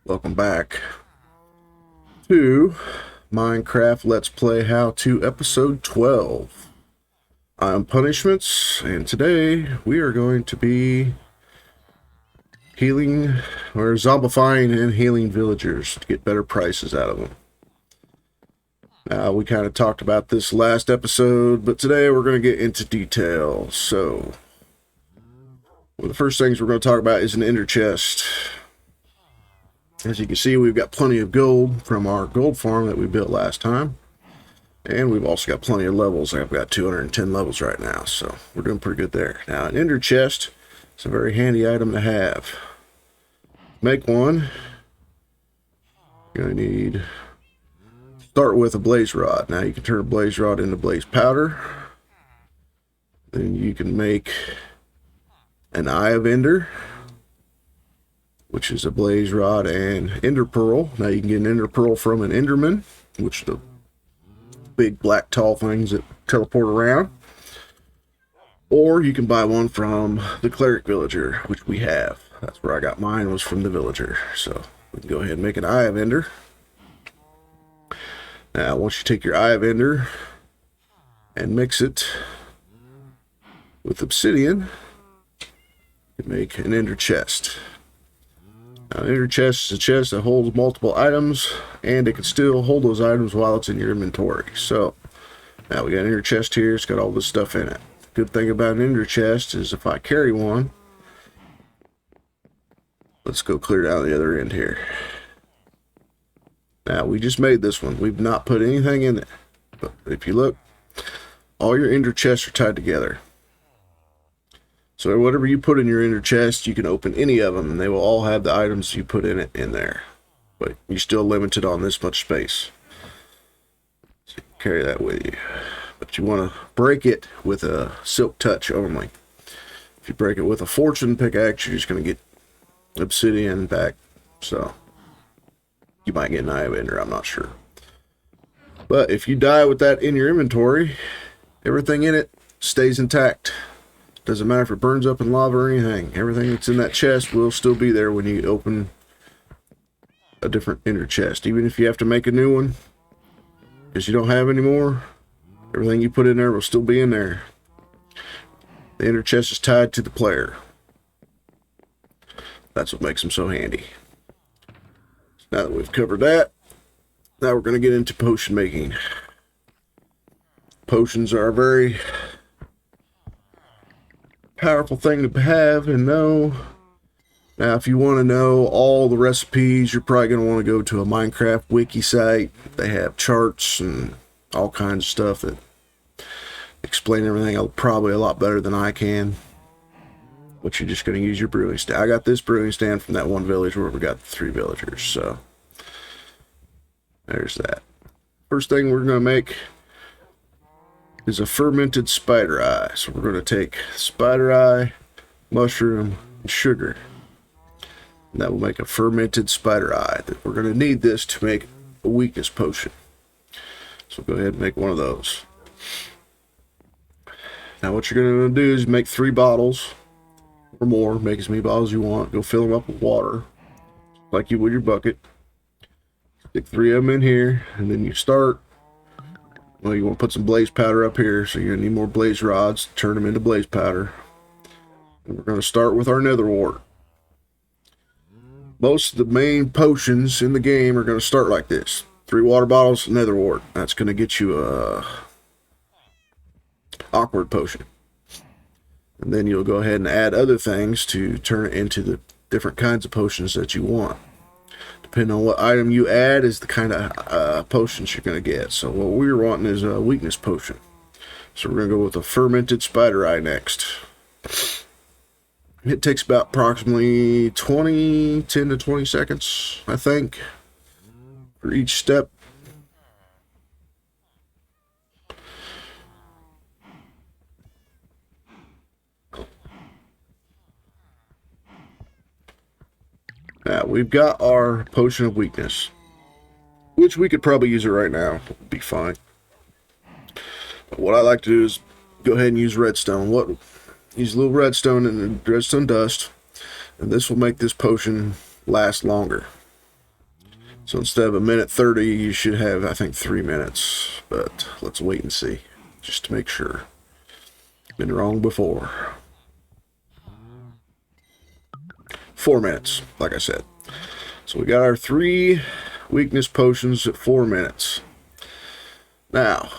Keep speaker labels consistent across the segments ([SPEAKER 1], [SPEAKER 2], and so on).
[SPEAKER 1] Welcome back to Minecraft Let's Play How To Episode 12. I'm Punishments, and today we are going to be healing or zombifying and healing villagers to get better prices out of them. Now, we kind of talked about this last episode, but today we're going to get into detail. So, one of the first things we're going to talk about is an ender chest. As you can see, we've got plenty of gold from our gold farm that we built last time. And we've also got plenty of levels. I've got 210 levels right now, so we're doing pretty good there. Now, an ender chest is a very handy item to have. Make one. You're going to need... Start with a blaze rod. Now, you can turn a blaze rod into blaze powder. Then you can make an Eye of Ender, which is a blaze rod and ender pearl. Now you can get an ender pearl from an enderman, which are the big black tall things that teleport around. Or you can buy one from the cleric villager, which we have. That's where I got mine, was from the villager. So we can go ahead and make an Eye of Ender. Now once you take your Eye of Ender and mix it with obsidian, you can make an ender chest. Now, an ender chest is a chest that holds multiple items, and it can still hold those items while it's in your inventory. So, now we got an ender chest here. It's got all this stuff in it. The good thing about an ender chest is if I carry one, let's go clear down the other end here. Now, we just made this one. We've not put anything in it. But if you look, all your ender chests are tied together. So whatever you put in your ender chest, you can open any of them, and they will all have the items you put in it in there. But you're still limited on this much space. So you can carry that with you. But you want to break it with a silk touch only. If you break it with a fortune pickaxe, you're just going to get obsidian back. So you might get an Eye of Ender, I'm not sure. But if you die with that in your inventory, everything in it stays intact. Doesn't matter if it burns up in lava or anything. Everything that's in that chest will still be there when you open a different ender chest. Even if you have to make a new one, because you don't have any more, everything you put in there will still be in there. The ender chest is tied to the player. That's what makes them so handy. So now that we've covered that, now we're going to get into potion making. Potions are very powerful thing to have and know. Now, if you want to know all the recipes, you're probably going to want to go to a Minecraft wiki site. They have charts and all kinds of stuff that explain everything probably a lot better than I can. But you're just going to use your brewing stand. I got this brewing stand from that one village where we got the 3 villagers. So there's that. First thing we're going to make is a fermented spider eye. So we're going to take spider eye, mushroom, and sugar. And that will make a fermented spider eye. We're going to need this to make a weakness potion. So go ahead and make one of those. Now what you're going to do is make 3 bottles or more. Make as many bottles as you want. Go fill them up with water like you would your bucket. Stick 3 of them in here, and then you start. Well, you want to put some blaze powder up here, so you're going to need more blaze rods. Turn them into blaze powder. And we're going to start with our nether wart. Most of the main potions in the game are going to start like this. 3 water bottles, nether wart. That's going to get you a awkward potion. And then you'll go ahead and add other things to turn it into the different kinds of potions that you want. Depending on what item you add is the kind of potions you're going to get. So what we're wanting is a weakness potion. So we're going to go with a fermented spider eye next. It takes about approximately 10 to 20 seconds, I think, for each step. Now, we've got our potion of weakness, which we could probably use it right now. It would be fine. But what I like to do is go ahead and use redstone. Use a little redstone and redstone dust, and this will make this potion last longer. So instead of a minute 30, you should have, I think, 3 minutes. But let's wait and see, just to make sure. Been wrong before. 4 minutes, like I said. So we got our 3 weakness potions at 4 minutes. Now,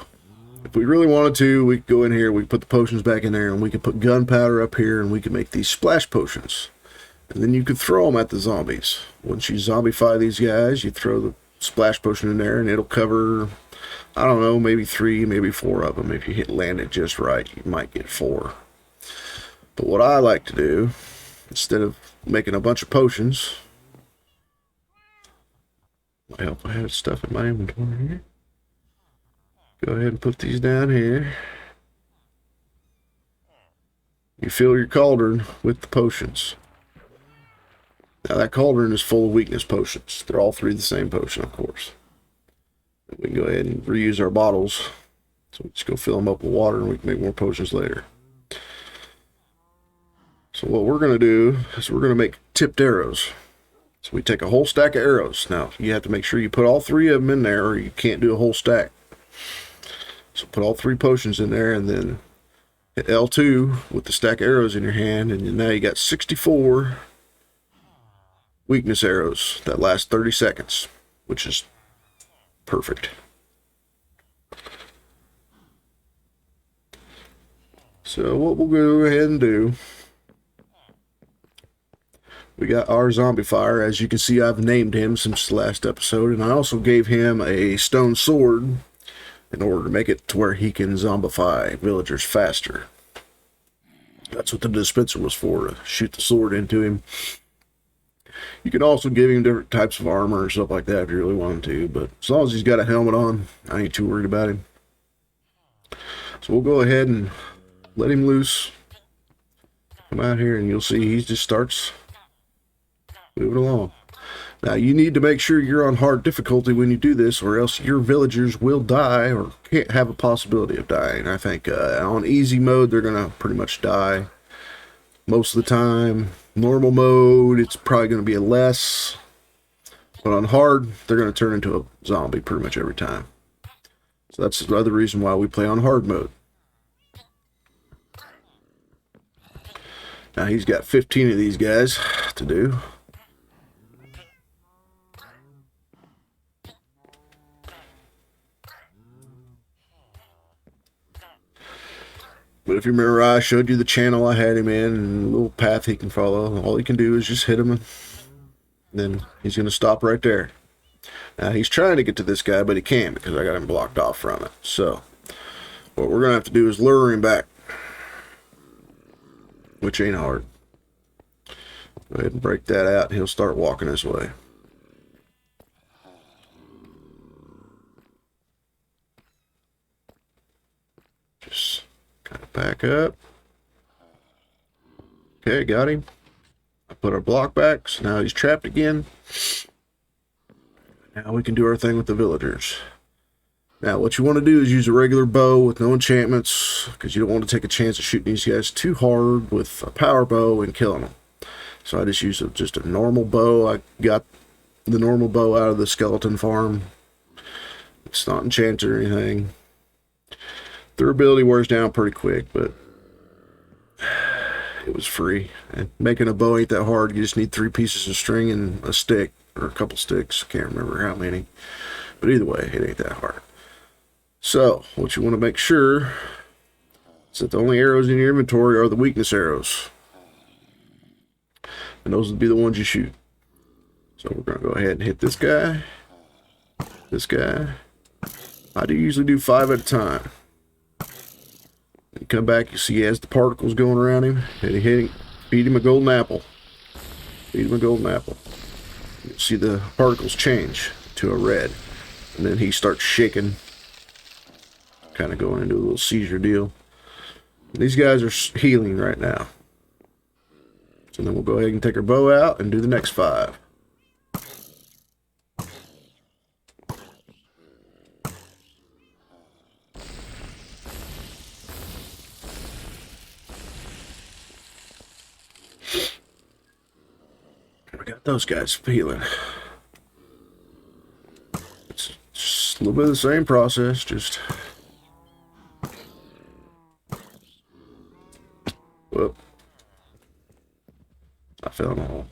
[SPEAKER 1] if we really wanted to, we could go in here, we could put the potions back in there, and we could put gunpowder up here, and we could make these splash potions. And then you could throw them at the zombies. Once you zombify these guys, you throw the splash potion in there, and it'll cover, I don't know, maybe 3, maybe 4 of them. If you land it just right, you might get 4. But what I like to do, instead of making a bunch of potions, I hope I have stuff in my inventory here. Go ahead and put these down here. You fill your cauldron with the potions. Now that cauldron is full of weakness potions. They're all 3 the same potion, of course. We can go ahead and reuse our bottles. So we just go fill them up with water and we can make more potions later. So what we're going to do is we're going to make tipped arrows. So we take a whole stack of arrows. Now you have to make sure you put all 3 of them in there or you can't do a whole stack. So put all 3 potions in there and then hit L2 with the stack of arrows in your hand, and now you got 64 weakness arrows that last 30 seconds, which is perfect. So what we'll go ahead and do, we got our zombie fire. As you can see, I've named him since the last episode, and I also gave him a stone sword in order to make it to where he can zombify villagers faster. That's what the dispenser was for, to shoot the sword into him. You can also give him different types of armor or stuff like that if you really want to, but as long as he's got a helmet on, I ain't too worried about him. So we'll go ahead and let him loose. Come out here and you'll see he just starts moving along. Now you need to make sure you're on hard difficulty when you do this, or else your villagers will die or can't have a possibility of dying. I think on easy mode they're gonna pretty much die most of the time. Normal mode, it's probably going to be a less, but on hard they're going to turn into a zombie pretty much every time. So that's the other reason why we play on hard mode. Now he's got 15 of these guys to do. But if you remember, I showed you the channel I had him in and the little path he can follow. All he can do is just hit him, and then he's going to stop right there. Now, he's trying to get to this guy, but he can't because I got him blocked off from it. So, what we're going to have to do is lure him back, which ain't hard. Go ahead and break that out, and he'll start walking this way. Just kind of back up. Okay, got him. I put our block back, so now he's trapped again. Now we can do our thing with the villagers. Now what you want to do is use a regular bow with no enchantments, because you don't want to take a chance of shooting these guys too hard with a power bow and killing them. So I just use just a normal bow. I got the normal bow out of the skeleton farm. It's not enchanted or anything. Durability wears down pretty quick, but it was free. And making a bow ain't that hard. You just need 3 pieces of string and a stick, or a couple sticks. Can't remember how many. But either way, it ain't that hard. So, what you want to make sure is that the only arrows in your inventory are the weakness arrows. And those would be the ones you shoot. So we're going to go ahead and hit this guy. This guy. I do usually do 5 at a time. You come back, you see he has the particles going around him, and feed him a golden apple. Feed him a golden apple. You see the particles change to a red, and then he starts shaking, kind of going into a little seizure deal. And these guys are healing right now. So then we'll go ahead and take our bow out and do the next 5. We got those guys healing. Just a little bit of the same process, just... Whoop. I fell in a hole.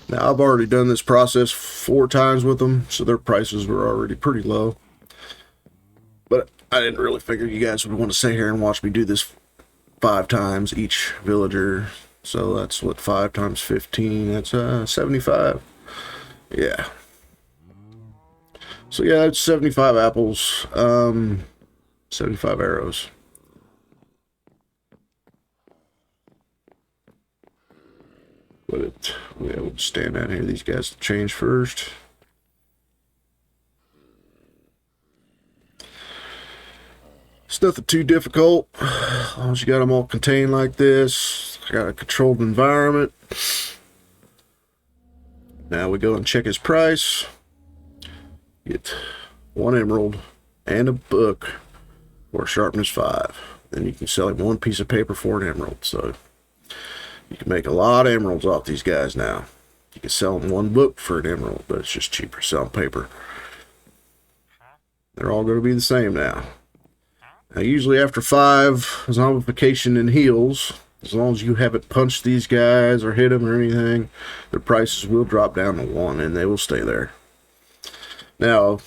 [SPEAKER 1] Now, I've already done this process 4 times with them, so their prices were already pretty low. But I didn't really figure you guys would want to sit here and watch me do this 5 times each villager. So that's what, 5 times 15, that's 75. Yeah. So yeah, it's 75 apples, 75 arrows. But we'll stand down here. These guys change first. It's nothing too difficult, as long as you got them all contained like this. I got a controlled environment. Now we go and check his price. Get 1 emerald and a book for sharpness 5. Then you can sell him 1 piece of paper for an emerald. So you can make a lot of emeralds off these guys now. You can sell them 1 book for an emerald, but it's just cheaper selling paper. They're all going to be the same now. Now, usually after 5 zombification and heals, as long as you haven't punched these guys or hit them or anything, their prices will drop down to 1 and they will stay there. Now,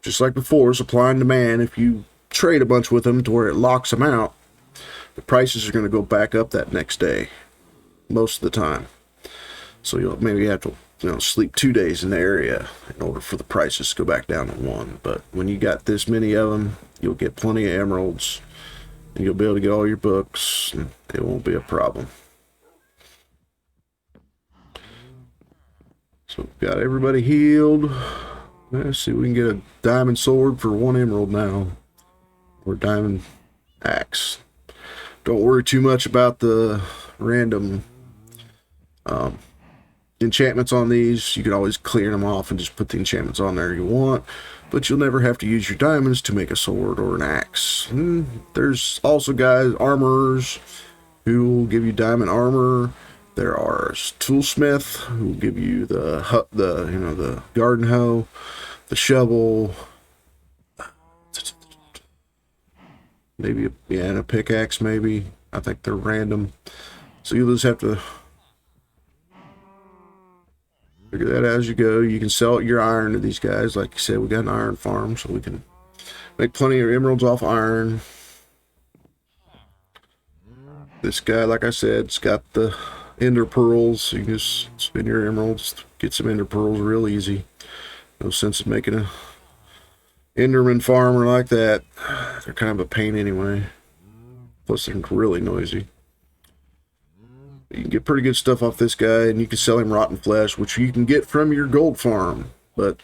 [SPEAKER 1] just like before, supply and demand, if you trade a bunch with them to where it locks them out, the prices are going to go back up that next day, most of the time. So you'll maybe have to sleep 2 days in the area in order for the prices to go back down to 1. But when you got this many of them, you'll get plenty of emeralds, and you'll be able to get all your books, and it won't be a problem. So we've got everybody healed. Let's see if we can get a diamond sword for 1 emerald now, or diamond axe. Don't worry too much about the random enchantments on these. You can always clear them off and just put the enchantments on there you want, but you'll never have to use your diamonds to make a sword or an axe. And there's also guys, armorers, who will give you diamond armor. There are toolsmith who will give you the garden hoe, the shovel, maybe and a pickaxe. Maybe, I think they're random, so you'll just have to figure that as you go. You can sell your iron to these guys. Like you said, we got an iron farm, so we can make plenty of emeralds off iron. This guy, like I said, it's got the ender pearls, so you can just spin your emeralds, get some ender pearls real easy. No sense in making a enderman farmer like that. They're kind of a pain anyway. Plus they're really noisy. You can get pretty good stuff off this guy, and you can sell him rotten flesh, which you can get from your gold farm. But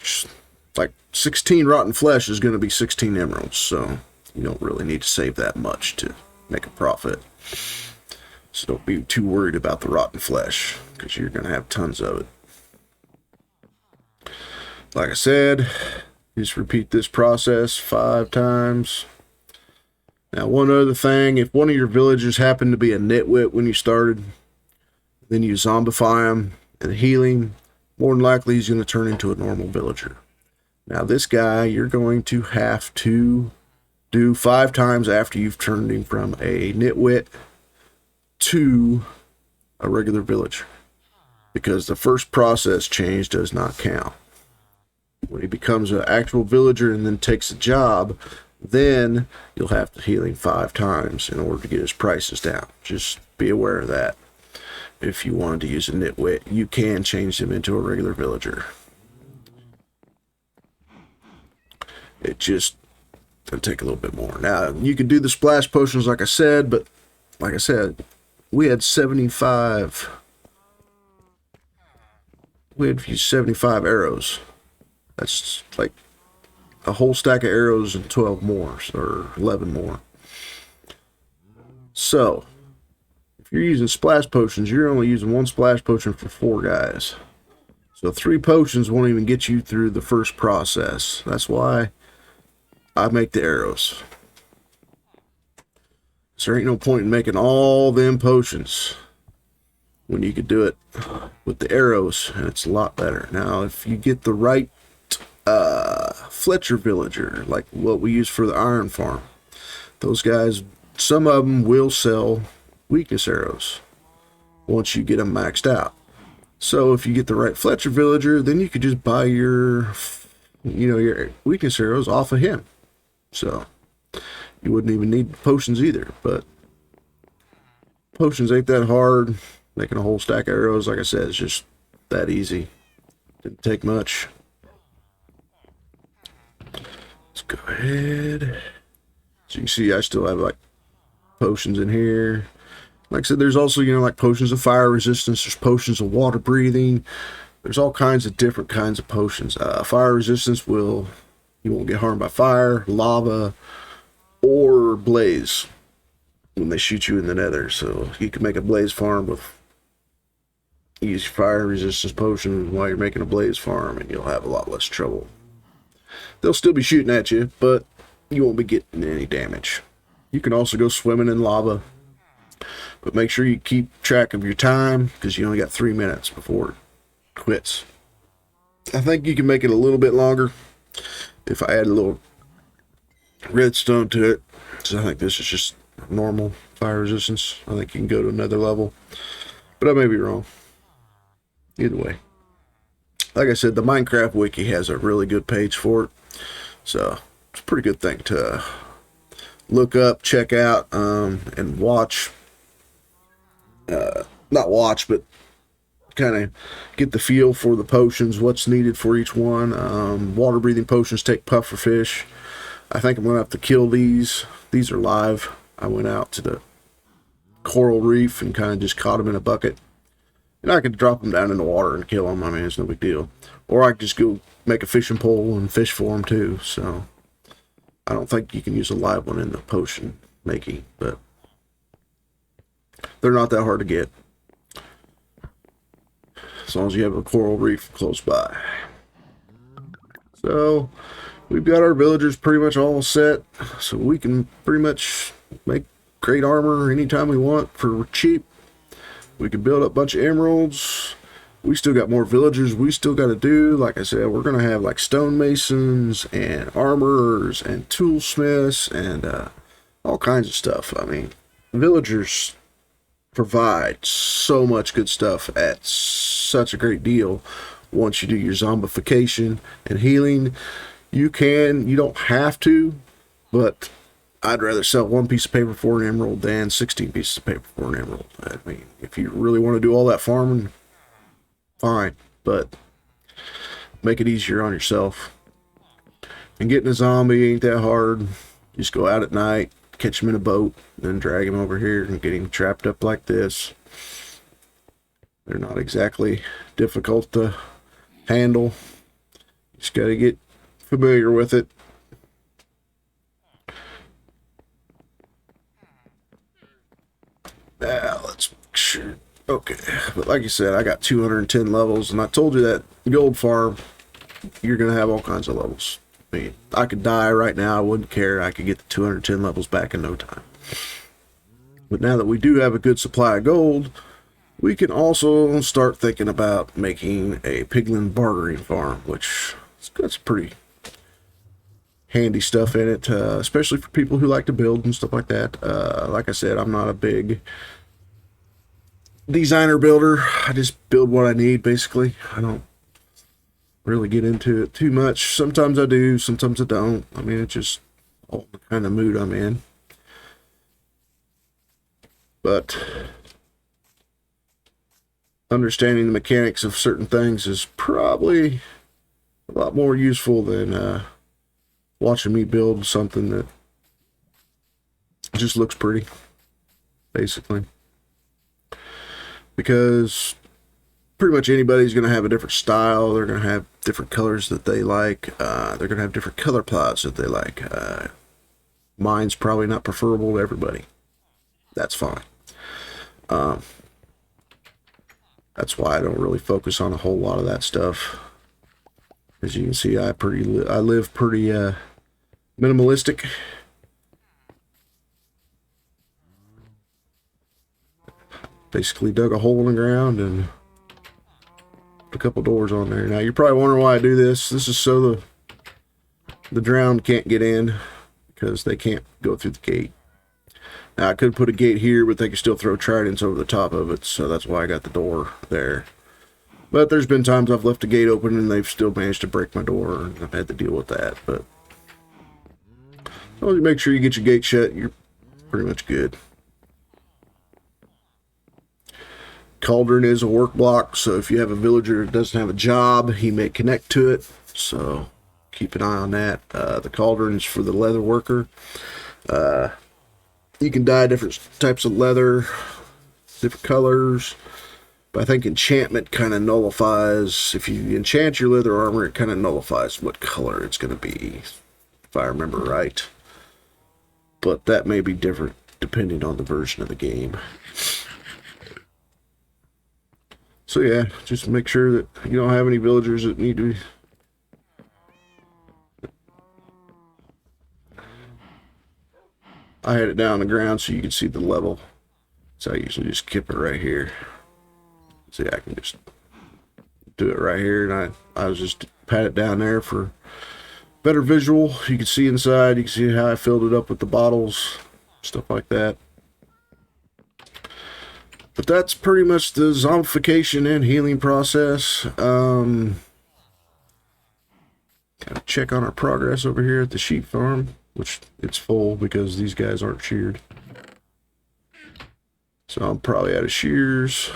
[SPEAKER 1] like 16 rotten flesh is going to be 16 emeralds, so you don't really need to save that much to make a profit. So don't be too worried about the rotten flesh, because you're going to have tons of it. Like I said, just repeat this process 5 times. Now, one other thing, if one of your villagers happened to be a nitwit when you started, then you zombify him and heal him, more than likely he's going to turn into a normal villager. Now, this guy, you're going to have to do 5 times after you've turned him from a nitwit to a regular villager, because the first process change does not count. When he becomes an actual villager and then takes a job, then you'll have to heal him 5 times in order to get his prices down. Just be aware of that. If you wanted to use a nitwit, you can change him into a regular villager. It just does take a little bit more. Now, you can do the splash potions like I said, but like I said, we had 75. We had 75 arrows. That's like a whole stack of arrows and 12 more, or 11 more. So, if you're using splash potions, you're only using 1 splash potion for 4 guys. So 3 potions won't even get you through the first process. That's why I make the arrows. So there ain't no point in making all them potions when you could do it with the arrows, and it's a lot better. Now, if you get the right Fletcher villager, like what we use for the iron farm, those guys, some of them will sell weakness arrows once you get them maxed out. So if you get the right Fletcher villager, then you could just buy your weakness arrows off of him. So you wouldn't even need potions either. But potions ain't that hard. Making a whole stack of arrows, like I said, is just that easy. Didn't take much. Let's go ahead. So you can see I still have like potions in here. Like I said, there's also, like potions of fire resistance. There's potions of water breathing. There's all kinds of different kinds of potions. Fire resistance you won't get harmed by fire, lava, or blaze when they shoot you in the nether. So you can make a blaze farm with use fire resistance potion while you're making a blaze farm, and you'll have a lot less trouble. They'll still be shooting at you, but you won't be getting any damage. You can also go swimming in lava, but make sure you keep track of your time, because you only got 3 minutes before it quits. I think you can make it a little bit longer if I add a little redstone to it. So I think this is just normal fire resistance. I think you can go to another level, but I may be wrong. Either way, like I said, the Minecraft wiki has a really good page for it, so it's a pretty good thing to look up, check out, and watch. Not watch, but kind of get the feel for the potions, what's needed for each one. Water breathing potions take pufferfish. I think I'm going to have to kill these. These are live. I went out to the coral reef and kind of just caught them in a bucket. And I could drop them down in the water and kill them. I mean, it's no big deal. Or I could just go make a fishing pole and fish for them too. So I don't think you can use a live one in the potion making, but they're not that hard to get, as long as you have a coral reef close by. So we've got our villagers pretty much all set, so we can pretty much make great armor anytime we want for cheap. We can build up a bunch of emeralds. We still got more villagers we still got to do. Like I said, we're going to have like stonemasons and armorers and toolsmiths and all kinds of stuff. I mean, villagers provide so much good stuff at such a great deal. Once you do your zombification and healing, you don't have to, but I'd rather sell one piece of paper for an emerald than 16 pieces of paper for an emerald. I mean, if you really want to do all that farming, fine, but make it easier on yourself. And getting a zombie ain't that hard. Just go out at night, catch him in a boat, then drag him over here and get him trapped up like this. They're not exactly difficult to handle. Just got to get familiar with it. Now, let's make sure. Okay, but like you said, I got 210 levels, and I told you that gold farm, you're going to have all kinds of levels. I mean, I could die right now, I wouldn't care. I could get the 210 levels back in no time. But now that we do have a good supply of gold, we can also start thinking about making a piglin bartering farm, which has got some pretty handy stuff in it, especially for people who like to build and stuff like that. Like I said, I'm not a big designer builder. I just build what I need, basically. I don't really get into it too much. Sometimes I do, sometimes I don't. I mean, it's just all the kind of mood I'm in. But understanding the mechanics of certain things is probably a lot more useful than watching me build something that just looks pretty, basically. Because pretty much anybody's going to have a different style. They're going to have different colors that they like. They're going to have different color plots that they like. Mine's probably not preferable to everybody. That's fine. That's why I don't really focus on a whole lot of that stuff. As you can see, I live pretty minimalistic. Basically dug a hole in the ground and put a couple doors on there. Now you're probably wondering why I do this. This is so the drowned can't get in, because they can't go through the gate. Now I could put a gate here, but they can still throw tridents over the top of it, so that's why I got the door there. But there's been times I've left the gate open and they've still managed to break my door, and I've had to deal with that. But as long as you make sure you get your gate shut, you're pretty much good. Cauldron is a work block, so if you have a villager that doesn't have a job, he may connect to it, so keep an eye on that. The cauldron is for the leather worker. You can dye different types of leather, different colors. But I think enchantment kind of nullifies, if you enchant your leather armor, it kind of nullifies what color it's going to be, if I remember right. But that may be different depending on the version of the game. So yeah, just make sure that you don't have any villagers that need to be... I had it down on the ground so you can see the level. So I usually just keep it right here. See, I can just do it right here, and I was just pat it down there for better visual. You can see inside, you can see how I filled it up with the bottles, stuff like that. But that's pretty much the zombification and healing process. Gotta check on our progress over here at the sheep farm, which it's full because these guys aren't sheared. So I'm probably out of shears.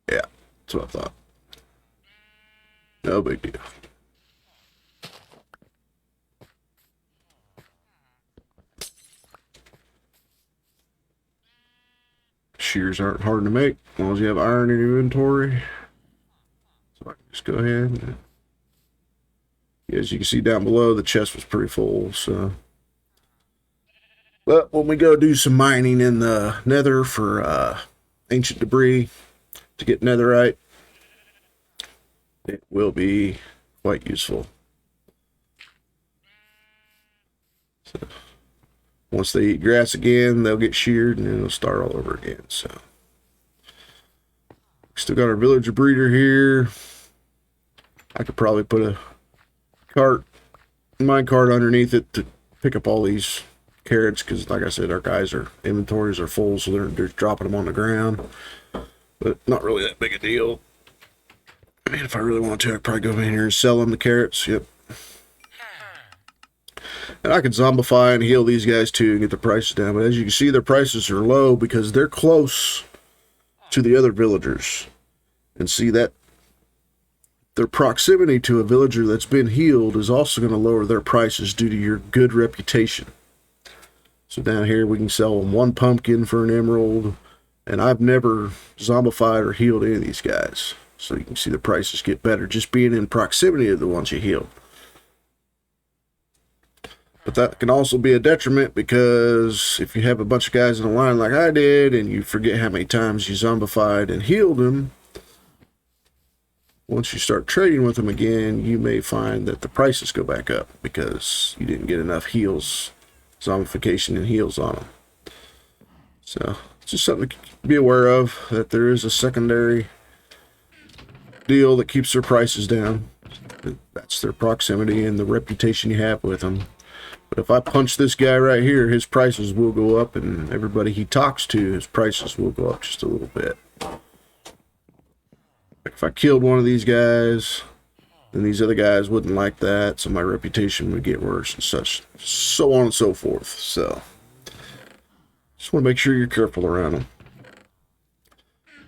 [SPEAKER 1] Yeah, that's what I thought. No big deal. Shears aren't hard to make as long as you have iron in your inventory. So I can just go ahead and, as you can see down below, the chest was pretty full. So, but when we go do some mining in the nether for ancient debris to get netherite, it will be quite useful. So once they eat grass again, they'll get sheared and then it'll start all over again. So still got our villager breeder here. I could probably put a mine cart underneath it to pick up all these carrots, because like I said, our inventories are full, so they're just dropping them on the ground. But not really that big a deal. I mean, if I really want to, I'd probably go in here and sell them the carrots. Yep. And I can zombify and heal these guys too and get the prices down. But as you can see, their prices are low because they're close to the other villagers. And see that their proximity to a villager that's been healed is also going to lower their prices due to your good reputation. So down here we can sell them 1 pumpkin for an emerald. And I've never zombified or healed any of these guys. So you can see the prices get better just being in proximity to the ones you heal. But that can also be a detriment, because if you have a bunch of guys in a line like I did and you forget how many times you zombified and healed them, once you start trading with them again, you may find that the prices go back up because you didn't get enough heals, zombification and heals on them. So it's just something to be aware of, that there is a secondary deal that keeps their prices down. That's their proximity and the reputation you have with them. But if I punch this guy right here, his prices will go up, and everybody he talks to, his prices will go up just a little bit. If I killed one of these guys, then these other guys wouldn't like that, so my reputation would get worse and such, so on and so forth. So just want to make sure you're careful around them.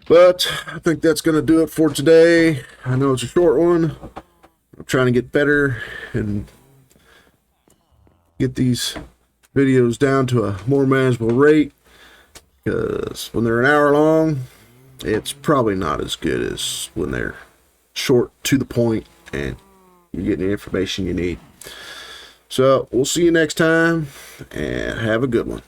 [SPEAKER 1] But I think that's going to do it for today. I know it's a short one. I'm trying to get better and get these videos down to a more manageable rate, because when they're an hour long, it's probably not as good as when they're short, to the point, and you're getting the information you need. So we'll see you next time, and have a good one.